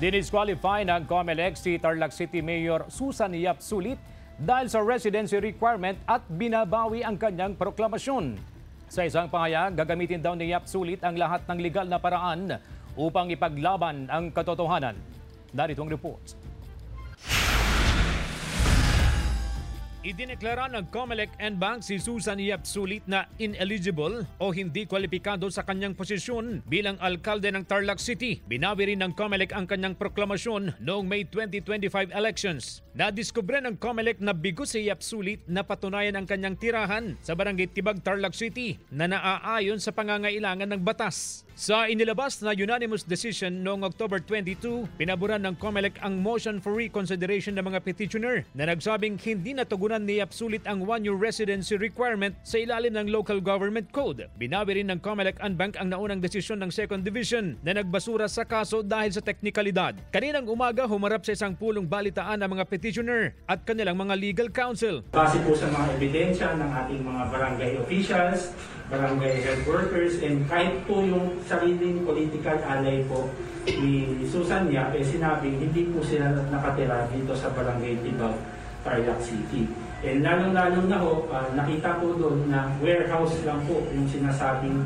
Dinisqualify ng COMELEC si Tarlac City Mayor Susan Yap Sulit dahil sa residency requirement at binabawi ang kanyang proklamasyon. Sa isang pahayag, gagamitin daw ni Yap Sulit ang lahat ng legal na paraan upang ipaglaban ang katotohanan. Narito ang report. Idineklara ng COMELEC and Bank si Susan Yap Sulit na ineligible o hindi kwalipikado sa kanyang posisyon bilang alkalde ng Tarlac City. Binawi rin ng COMELEC ang kanyang proklamasyon noong May 2025 elections. Nadiskubre ng COMELEC na bigo si Yap Sulit na patunayan ang kanyang tirahan sa Barangay Tibag, Tarlac City na naaayon sa pangangailangan ng batas. Sa inilabas na unanimous decision noong October 22, pinaboran ng COMELEC ang motion for reconsideration ng mga petitioner na nagsabing hindi natugunan ni Yap Sulit ang one-year residency requirement sa ilalim ng Local Government Code. Binawi rin ng COMELEC and Bank ang naunang desisyon ng Second Division na nagbasura sa kaso dahil sa teknikalidad. Kaninang umaga, humarap sa isang pulong balitaan ng mga petitioner at kanilang mga legal counsel. Base po sa mga ebidensya ng ating mga barangay officials, barangay health workers, and kahit po yung sariling political ally po ni Susan Yap, sinabing hindi po sila nakatira dito sa barangay Tibag, Tarlac City. And lalong-lalong na ho, nakita po doon na warehouse lang po yung sinasabing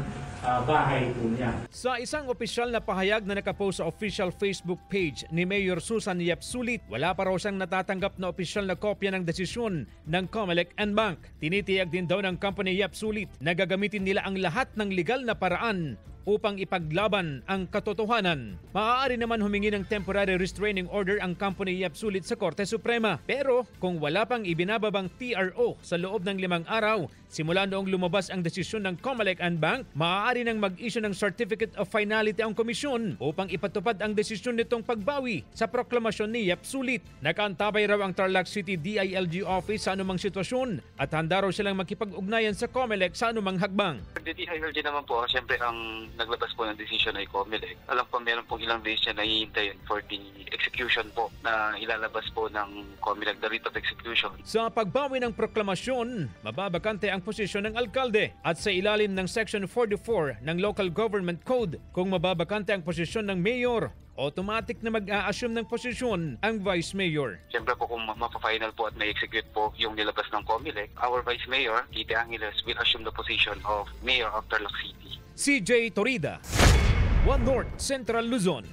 bahay po niya. Sa isang opisyal na pahayag na nakapost sa official Facebook page ni Mayor Susan Yap Sulit, wala pa raw siyang natatanggap na opisyal na kopya ng desisyon ng COMELEC and Bank. Tinitiyag din daw ng company Yap Sulit na gagamitin nila ang lahat ng legal na paraan upang ipaglaban ang katotohanan. Maaari naman humingi ng temporary restraining order ang company Yap Sulit sa Korte Suprema. Pero kung wala pang ibinababang TRO sa loob ng 5 araw, simula noong lumabas ang desisyon ng COMELEC and Bank, maaari nang mag-issue ng Certificate of Finality ang komisyon upang ipatupad ang desisyon nitong pagbawi sa proklamasyon ni Yap Sulit. Nakaantabay raw ang Tarlac City DILG office sa anumang sitwasyon at handa raw silang makipag-ugnayan sa COMELEC sa anumang hagbang. DILG naman po, siyempre ang naglabas po ng decision ay COMELEC. Alam po meron pong ilang days na nahihintayin for the execution po na ilalabas po ng COMELEC, the writ of execution. Sa pagbawi ng proklamasyon, mababakante ang posisyon ng alkalde at sa ilalim ng Section 44 ng Local Government Code, kung mababakante ang posisyon ng mayor, automatic na mag-a-assume ng posisyon ang Vice Mayor. Siyempre po kung mapa-final po at may-execute po yung nilabas ng COMELEC, our Vice Mayor, Tite Angeles, will assume the position of Mayor of Tarlac City. CJ Torida, One North Central Luzon.